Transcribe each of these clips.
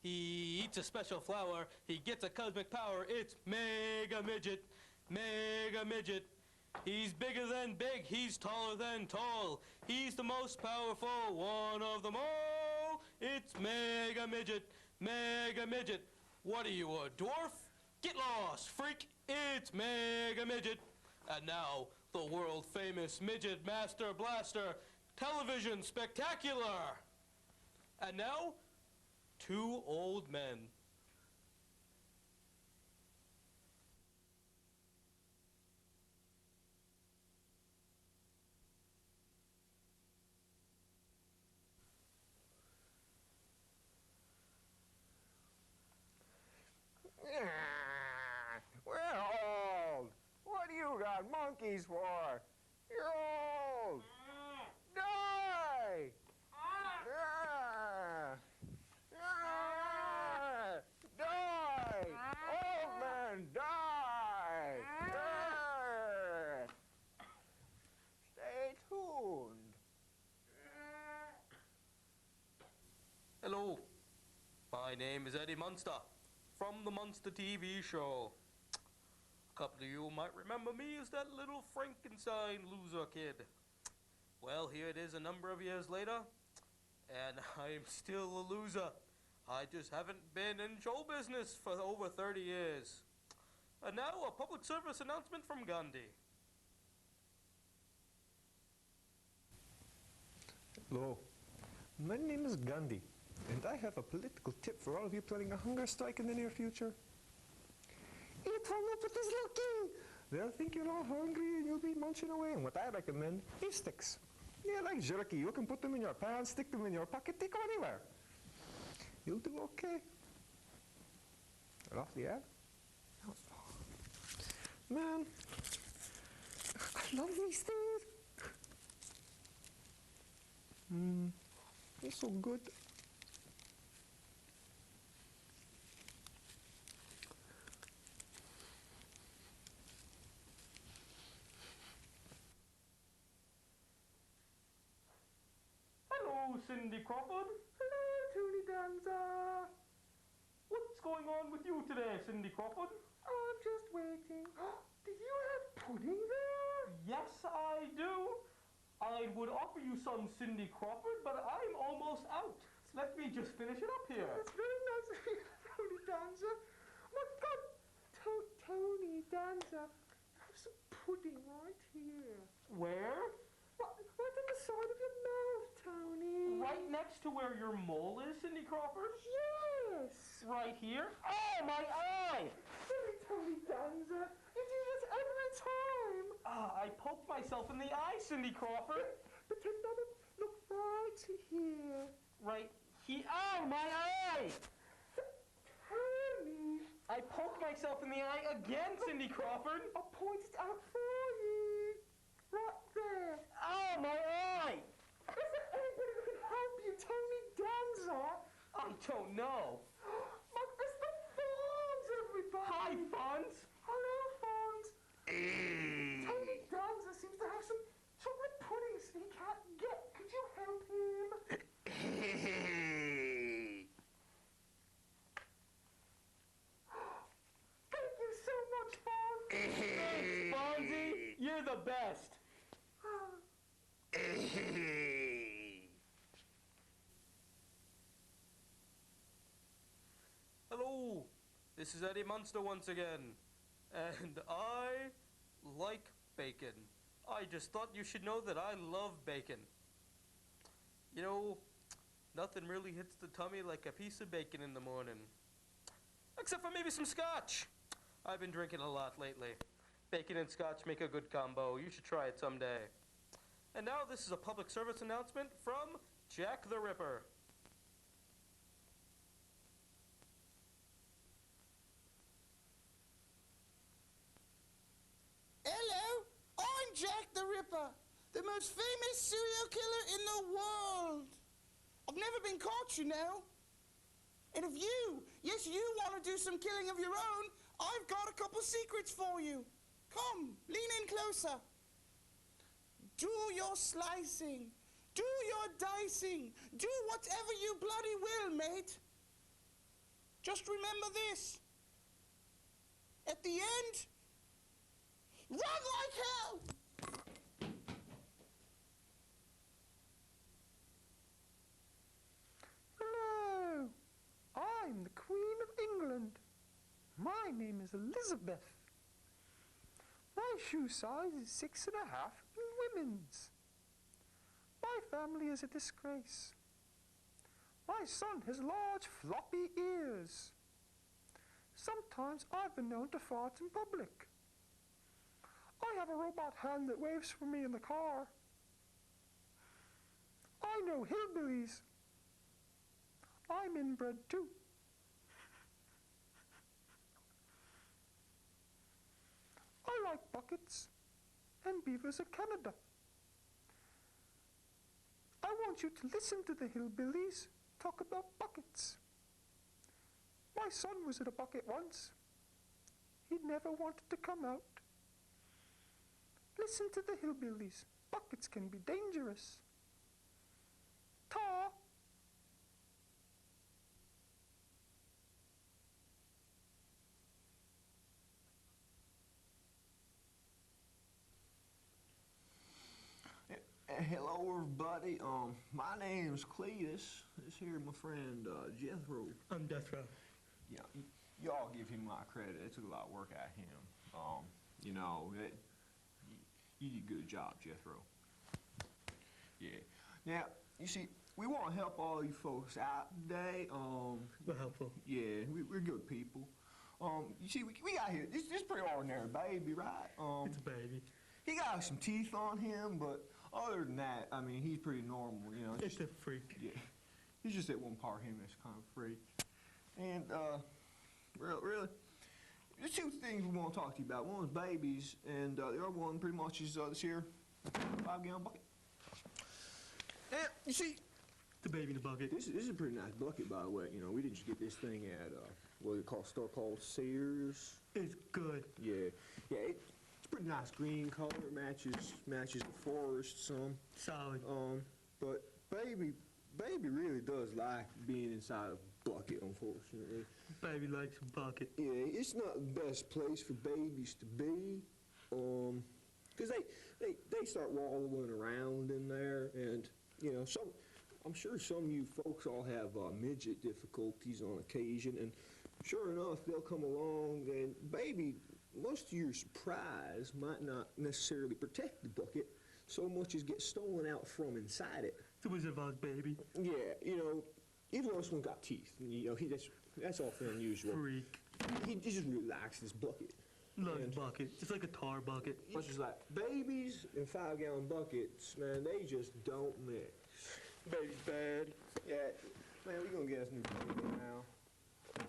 He eats a special flower. He gets a cosmic power. It's Mega Midget. Mega Midget. He's bigger than big. He's taller than tall. He's the most powerful one of them all. It's Mega Midget. Mega Midget. What are you, a dwarf? Get lost, freak. It's Mega Midget. And now, the world-famous Midget Master Blaster Television Spectacular. And now, two old men. We're old. What do you got monkeys for? You're old. Die! Die! Old man, die! Stay tuned. Hello. My name is Eddie Munster from the Munster TV show. A couple of you might remember me as that little Frankenstein loser kid. Well, here it is a number of years later, and I'm still a loser. I just haven't been in show business for over 30 years. And now a public service announcement from Gandhi. Hello, my name is Gandhi, and I have a political tip for all of you planning a hunger strike in the near future. Eat one up with this little king. They'll think you're all hungry and you'll be munching away. And what I recommend, beef sticks. Yeah, like jerky. You can put them in your pants, stick them in your pocket, take them anywhere. You'll do okay. Off the air? Man, I love these things. They're so good. Hello, Cindy Crawford. Hello, Tony Danza. What's going on with you today, Cindy Crawford? Oh, I'm just waiting. Do you have pudding there? Yes, I do. I would offer you some, Cindy Crawford, but I'm almost out. Let me just finish it up here. That's very nice of you, Tony Danza. Oh my God, Tony Danza, have some pudding right here. Where? Right on the side of your mouth, Tony. Right next to where your mole is, Cindy Crawford? Yes. Right here? Oh, my eye! Silly Tony Danza, you do this every time. I poked myself in the eye, Cindy Crawford. Pretend not to look right here. Right here. Oh, my eye! Tony. I poked myself in the eye again, Cindy Crawford. I'll point it out for you. Right there. Oh, my eye! Is there anybody who can help you, Tony Danza? I don't know. Mr. Fonz, everybody! Hi, Fonz. Hello, Fonz. Tony Danza seems to have some chocolate puddings he can't get. Could you help him? Thank you so much, Fonz. Thanks, Fonzie. You're the best. Hello, this is Eddie Munster once again, and I like bacon. I just thought you should know that I love bacon. You know, nothing really hits the tummy like a piece of bacon in the morning. Except for maybe some scotch. I've been drinking a lot lately. Bacon and scotch make a good combo. You should try it someday. And now this is a public service announcement from Jack the Ripper. Hello, I'm Jack the Ripper, the most famous serial killer in the world. I've never been caught, you know. And if you, yes, you want to do some killing of your own, I've got a couple secrets for you. Come, lean in closer. Do your slicing. Do your dicing. Do whatever you bloody will, mate. just remember this. At the end, run like hell! Hello, I'm the Queen of England. My name is Elizabeth. My shoe size is 6.5 in women's. My family is a disgrace. My son has large floppy ears. Sometimes I've been known to fart in public. I have a robot hand that waves for me in the car. I know hillbillies. I'm inbred too. I like buckets and beavers of Canada. I want you to listen to the hillbillies talk about buckets. My son was in a bucket once. He never wanted to come out. Listen to the hillbillies. Buckets can be dangerous. Ta! Hello, everybody. My name's Cletus. This here my friend Jethro. I'm Death Row. Yeah, y'all give him my credit. It took a lot of work out of him. You know, you did a good job, Jethro. Yeah. Now, you see, we want to help all you folks out today. We're helpful. Yeah, we're good people. You see, we got here. This pretty ordinary baby, right? It's a baby. He got some teeth on him, but other than that, I mean, he's pretty normal, you know. It's a freak. Yeah. He's just that one part of him that's kind of freak. And, really, there's two things we want to talk to you about. One is babies, and the other one pretty much is this here 5-gallon bucket. Now, you see, The baby in the bucket. this is a pretty nice bucket, by the way. You know, we didn't just get this thing at, what do they call a store called Sears. It's good. Yeah. Yeah, it's pretty nice green color. Matches the forest some. Solid. But baby really does like being inside a bucket, unfortunately. Baby likes a bucket. Yeah, it's not the best place for babies to be, because they start wallowing around in there, and you know, I'm sure some of you folks all have midget difficulties on occasion, and sure enough, they'll come along, and baby, most to your surprise, might not necessarily protect the bucket so much as get stolen out from inside it. The Wizard of Oz baby. Yeah, you know, even though this one got teeth, you know, that's awfully unusual. Freak. He just really likes this bucket. Loves And- bucket. It's like a tar bucket. It's just like babies in 5-gallon buckets, man, they just don't mix. Baby's bad. Yeah, man, we gonna get us new baby now.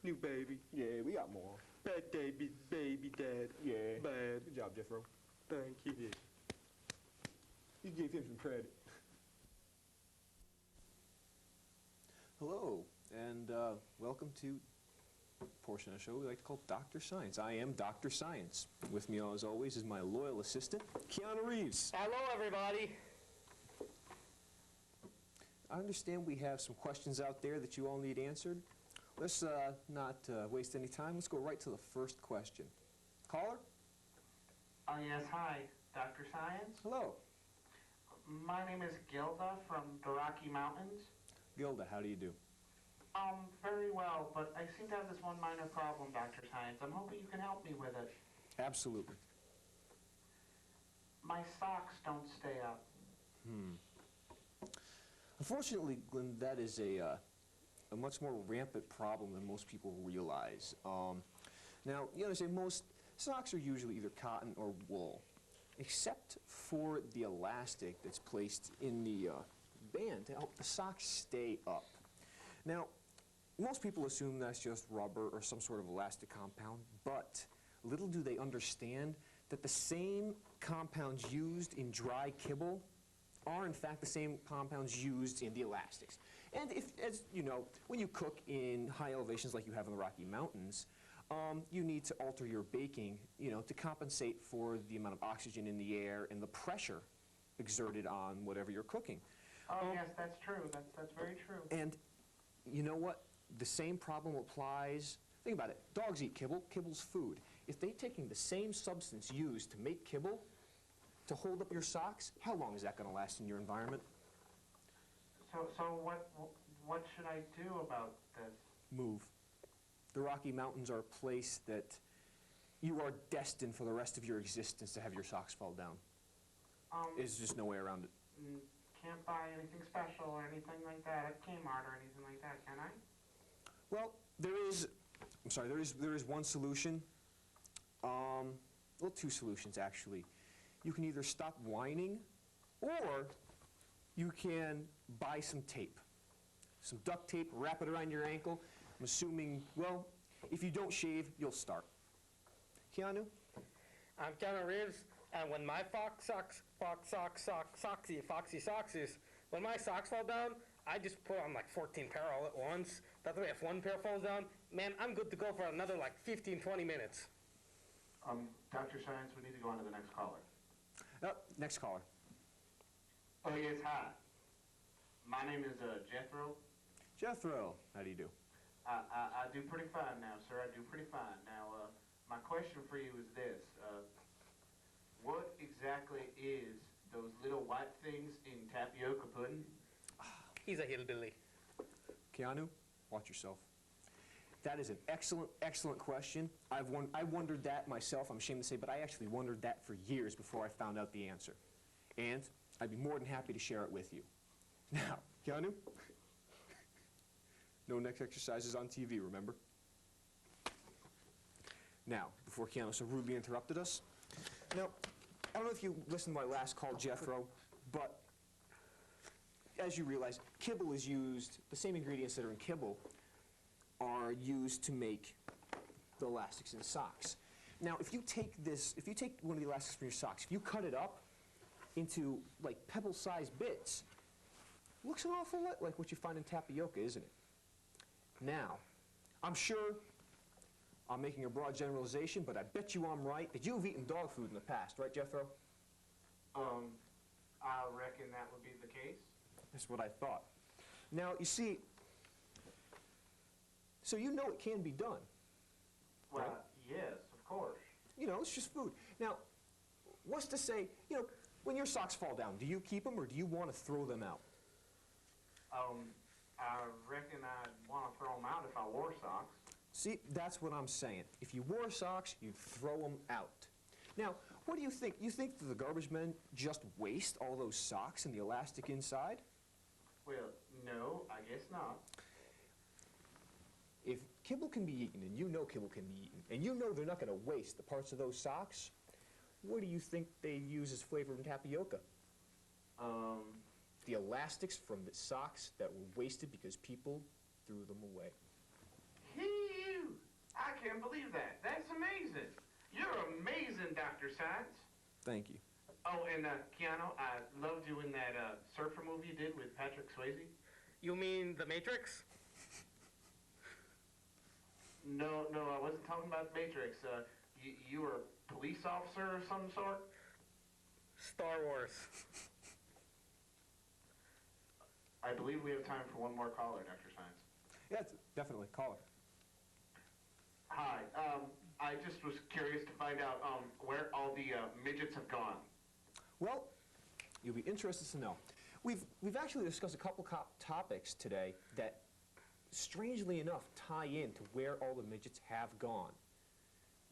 New baby. Yeah, we got more. Bad baby. Baby dad. Yeah. Bad. Good job, Jethro. Thank you. Yeah. You give him some credit. Hello, and welcome to a portion of the show we like to call Dr. Science. I am Dr. Science. With me, as always, is my loyal assistant, Keanu Reeves. Hello, everybody. I understand we have some questions out there that you all need answered. Let's not waste any time. Let's go right to the first question. Caller? Oh, yes, hi, Dr. Science. Hello. My name is Gilda from the Rocky Mountains. Gilda, how do you do? Very well, but I seem to have this one minor problem, Dr. Science. I'm hoping you can help me with it. Absolutely. My socks don't stay up. Unfortunately, Glenn, that is a much more rampant problem than most people realize. Now, you understand, most socks are usually either cotton or wool, except for the elastic that's placed in the band to help the socks stay up. Now, most people assume that's just rubber or some sort of elastic compound, but little do they understand that the same compounds used in dry kibble are in fact the same compounds used in the elastics. And if, as you know, when you cook in high elevations like you have in the Rocky Mountains, you need to alter your baking, you know, to compensate for the amount of oxygen in the air and the pressure exerted on whatever you're cooking. Oh, yes, that's true. That's very true. And you know what? the same problem applies. Think about it. Dogs eat kibble. Kibble's food. If they're taking the same substance used to make kibble to hold up your socks, how long is that going to last in your environment? So what should I do about this? Move. The Rocky Mountains are a place that you are destined for the rest of your existence to have your socks fall down. There's just no way around it. Can't buy anything special or anything like that at Kmart or anything like that, can I? Well, there is one solution. Well, two solutions, actually. You can either stop whining, or you can buy some tape. Some duct tape, wrap it around your ankle. I'm assuming, well, if you don't shave, you'll start. Keanu? I'm Keanu Reeves, and when my foxy socks is, when my socks fall down, I just put on like 14 pair all at once. That way, if one pair falls down, man, I'm good to go for another like 15, 20 minutes. Dr. Science, we need to go on to the next caller. Next caller. Oh, yes, hi. My name is Jethro. Jethro, how do you do? I do pretty fine now, sir. I do pretty fine. Now, my question for you is this. What exactly is those little white things in tapioca pudding? He's a hillbilly. Keanu, watch yourself. That is an excellent, excellent question. I wondered that myself, I'm ashamed to say, but I actually wondered that for years before I found out the answer. And I'd be more than happy to share it with you. Now, Keanu, no neck exercises on TV, remember? Now, before Keanu so rudely interrupted us, now, I don't know if you listened to my last call, Jethro, but as you realize, kibble is used, the same ingredients that are in kibble are used to make the elastics in socks. Now, if you take one of the elastics from your socks, if you cut it up into like pebble-sized bits, it looks an awful lot like what you find in tapioca, isn't it? Now, I'm sure I'm making a broad generalization, but I bet you I'm right that you've eaten dog food in the past, right, Jethro? I reckon that would be the case. That's what I thought. Now, you see, so you know it can be done. Well, right? yes, of course. You know, it's just food. Now, what's to say, you know, when your socks fall down, do you keep them or do you want to throw them out? I reckon I'd want to throw them out if I wore socks. See, that's what I'm saying. If you wore socks, you'd throw them out. Now, what do you think? You think that the garbage men just waste all those socks and the elastic inside? Well, no, I guess not. If kibble can be eaten, and you know kibble can be eaten, and you know they're not going to waste the parts of those socks, what do you think they use as flavor in tapioca? The elastics from the socks that were wasted because people threw them away. Phew! I can't believe that. That's amazing. You're amazing, Dr. Science. Thank you. Oh, and Keanu, I loved you in that surfer movie you did with Patrick Swayze. You mean The Matrix? No, I wasn't talking about The Matrix. You were a police officer of some sort? Star Wars. I believe we have time for one more caller, Dr. Science. Yeah, definitely. Caller. Hi. I just was curious to find out where all the midgets have gone. Well, you'll be interested to know. We've actually discussed a couple topics today that, strangely enough, tie in to where all the midgets have gone.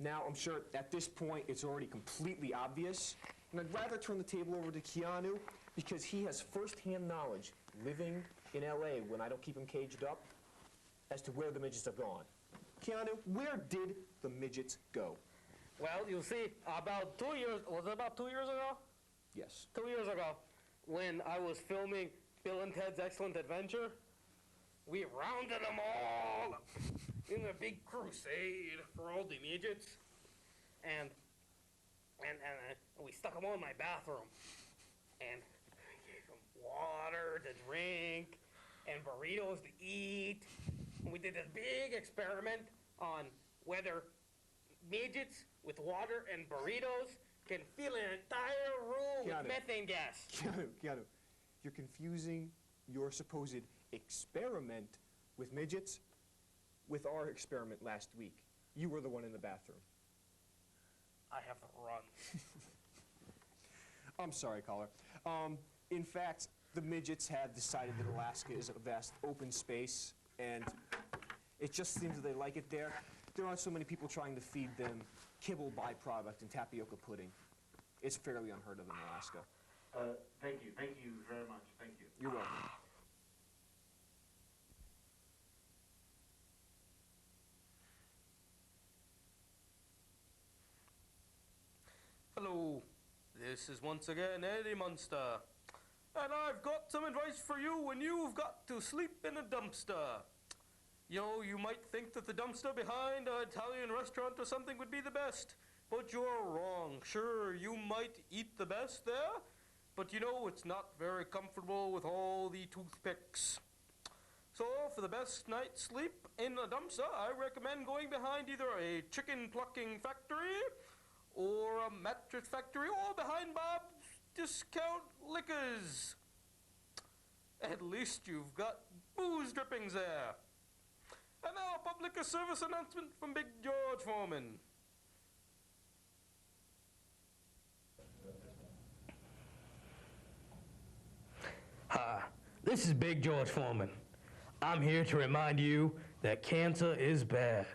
Now, I'm sure at this point it's already completely obvious, and I'd rather turn the table over to Keanu because he has first-hand knowledge living in L.A. when I don't keep him caged up as to where the midgets have gone. Keanu, where did the midgets go? Well, you see, about 2 years, was it about 2 years ago? Yes. 2 years ago, when I was filming Bill and Ted's Excellent Adventure, we rounded them all in a big crusade for all the midgets, and we stuck them all in my bathroom, and I gave them water to drink and burritos to eat. And we did this big experiment on whether midgets with water and burritos can fill an entire room with methane gas. Keanu, you're confusing your supposed experiment with midgets with our experiment last week. You were the one in the bathroom. I have to run. I'm sorry, caller. In fact, the midgets have decided that Alaska is a vast open space, and it just seems that they like it there. There aren't so many people trying to feed them kibble byproduct and tapioca pudding. It's fairly unheard of in Alaska. Thank you very much, thank you. You're welcome. Hello, this is once again Eddie Munster, and I've got some advice for you when you've got to sleep in a dumpster. You know, you might think that the dumpster behind an Italian restaurant or something would be the best, but you're wrong. Sure, you might eat the best there, but you know, it's not very comfortable with all the toothpicks. So, for the best night's sleep in a dumpster, I recommend going behind either a chicken plucking factory or a mattress factory, or behind Bob's Discount Liquors. At least you've got booze drippings there. And now a public service announcement from Big George Foreman. Hi, this is Big George Foreman. I'm here to remind you that cancer is bad.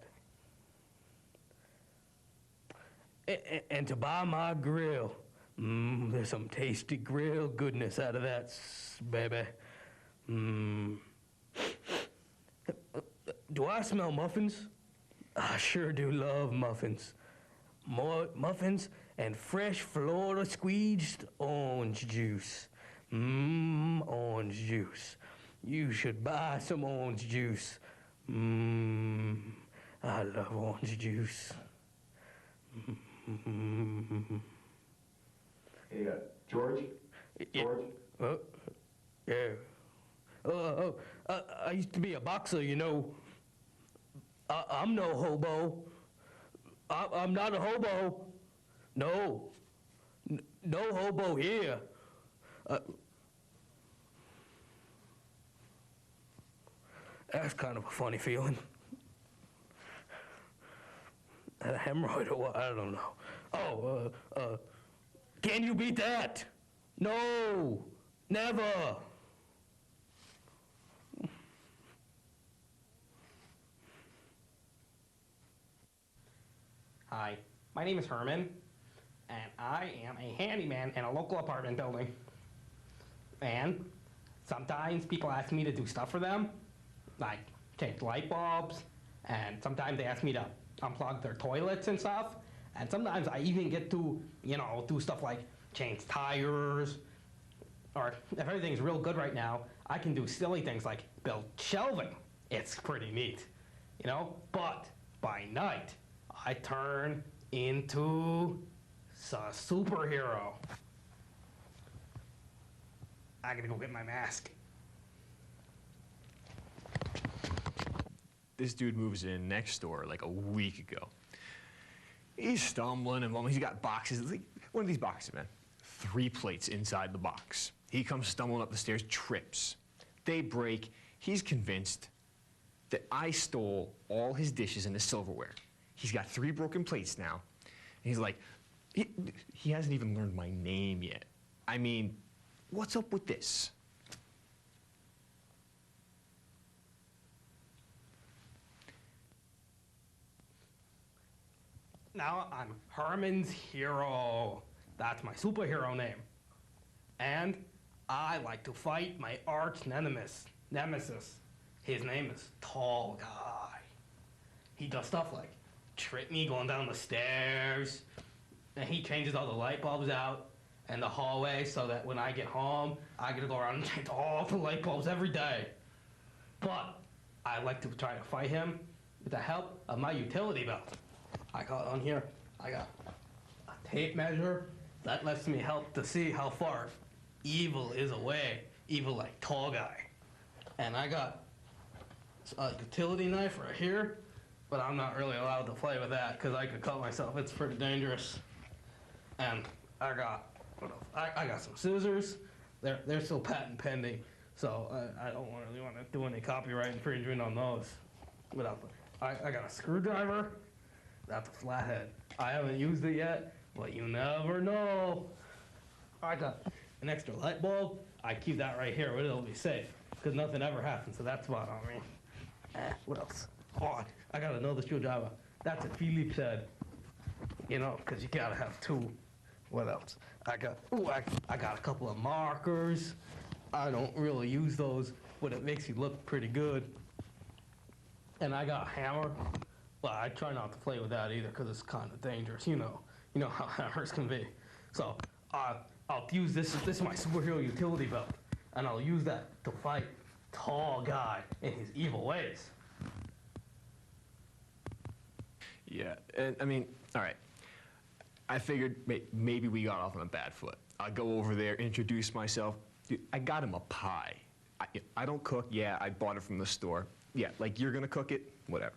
And to buy my grill, there's some tasty grill goodness out of that, baby. Do I smell muffins? I sure do love muffins. More muffins and fresh Florida squeezed orange juice. Orange juice. You should buy some orange juice. I love orange juice. Hey, George? George? Yeah. I used to be a boxer, you know. I'm no hobo. I'm not a hobo. No. No hobo here. That's kind of a funny feeling. A hemorrhoid or what? I don't know. Oh, can you beat that? No, never. Hi, my name is Herman, and I am a handyman in a local apartment building. And sometimes people ask me to do stuff for them, like change light bulbs, and sometimes they ask me to unplug their toilets and stuff. And sometimes I even get to, do stuff like change tires, or if everything's real good right now, I can do silly things like build shelving. It's pretty neat, But by night, I turn into a superhero. I gotta go get my mask. This dude moves in next door like a week ago. He's stumbling and mumbling. He's got boxes. One of these boxes, man. 3 plates inside the box. He comes stumbling up the stairs, trips. They break. He's convinced that I stole all his dishes and his silverware. He's got 3 broken plates now. And he's like, he hasn't even learned my name yet. I mean, what's up with this? Now I'm Herman's Hero. That's my superhero name. And I like to fight my arch nemesis. His name is Tall Guy. He does stuff like trip me going down the stairs, and he changes all the light bulbs out in the hallway so that when I get home, I get to go around and change all the light bulbs every day. But I like to try to fight him with the help of my utility belt. I got on here, I got a tape measure that lets me help to see how far evil is away, evil like Tall Guy. And I got a utility knife right here, but I'm not really allowed to play with that because I could cut myself. It's pretty dangerous. And I got some scissors. They're still patent pending, so I don't really want to do any copyright infringement on those without the I got a screwdriver. That's a flathead. I haven't used it yet, but you never know. I got an extra light bulb. I keep that right here, where it'll be safe, because nothing ever happens to that spot on me. What else? Oh, I got another screwdriver. That's a Phillips head. You know, because you gotta have two. What else? I got a couple of markers. I don't really use those, but it makes you look pretty good. And I got a hammer. Well, I try not to play with that either, because it's kind of dangerous. You know how hammers can be. So I'll use this. This is my superhero utility belt, and I'll use that to fight Tall Guy in his evil ways. Yeah, and I mean, all right. I figured maybe we got off on a bad foot. I'll go over there, introduce myself. Dude, I got him a pie. I don't cook. Yeah, I bought it from the store. Yeah, like you're gonna cook it? Whatever.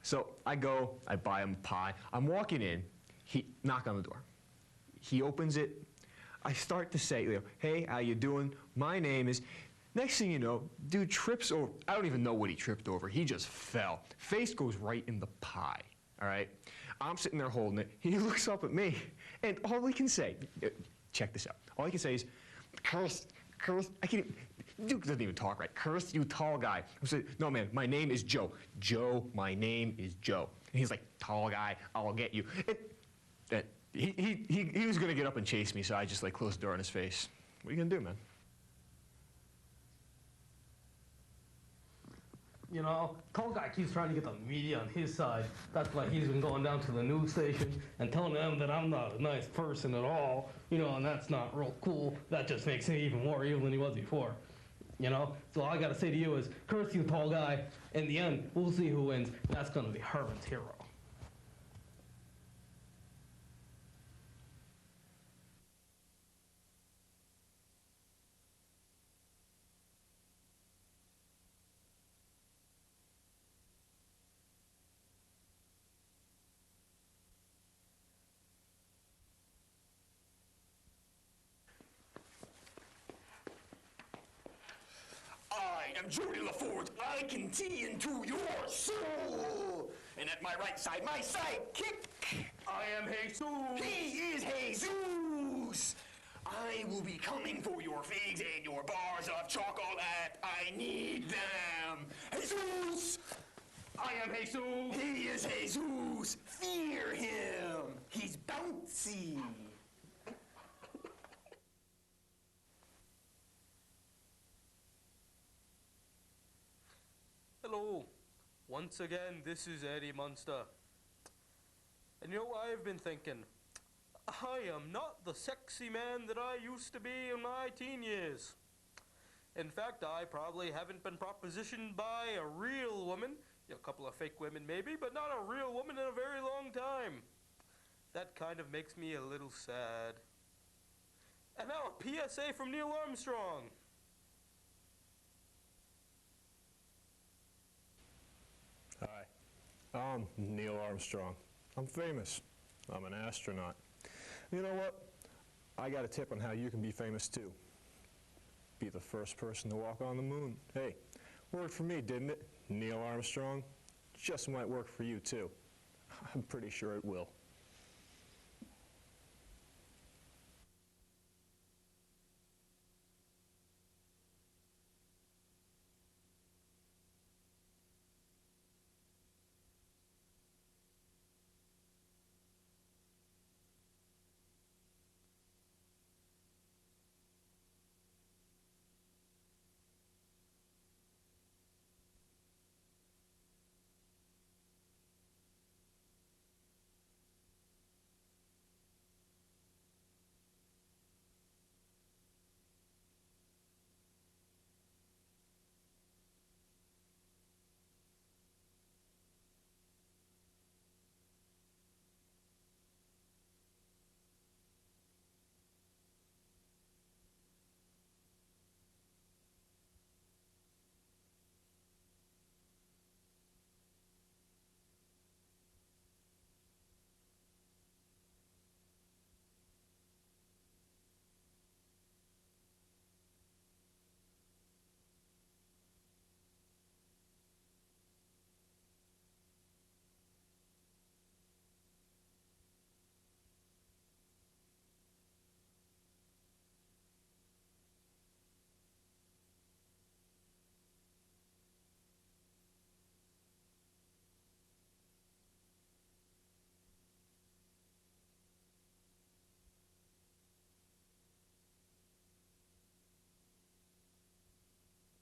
So I go, I buy him a pie. I'm walking in, he knock on the door. He opens it. I start to say, hey, how you doing? My name is... Next thing you know, dude trips over. I don't even know what he tripped over. He just fell. Face goes right in the pie, all right? I'm sitting there holding it. He looks up at me, and all he can say, check this out. All he can say is, curse, I can't even, Duke doesn't even talk right. Curse, you tall guy. I said, no, man, my name is Joe. Joe, my name is Joe. And he's like, tall guy, I'll get you. And he was going to get up and chase me, so I just, like, closed the door in his face. What are you going to do, man? You know, Tall Guy keeps trying to get the media on his side. That's why he's been going down to the news station and telling them that I'm not a nice person at all. You know, and that's not real cool. That just makes him even more evil than he was before. You know? So all I gotta say to you is, curse you, Tall Guy. In the end, we'll see who wins. That's gonna be Herman's hero. I am Jody LaForge. I can see into your soul. And at my right side, my sidekick. I am Jesus. He is Jesus. I will be coming for your figs and your bars of chocolate. I need them. Jesus. I am Jesus. He is Jesus. Fear him. He's bouncy. Hello. Once again, this is Eddie Munster. And you know what I've been thinking? I am not the sexy man that I used to be in my teen years. In fact, I probably haven't been propositioned by a real woman, a couple of fake women maybe, but not a real woman in a very long time. That kind of makes me a little sad. And now a PSA from Neil Armstrong. Hi, I'm Neil Armstrong. I'm famous. I'm an astronaut. You know what? I got a tip on how you can be famous too. Be the first person to walk on the moon. Hey, worked for me, didn't it? Neil Armstrong. Just might work for you too. I'm pretty sure it will.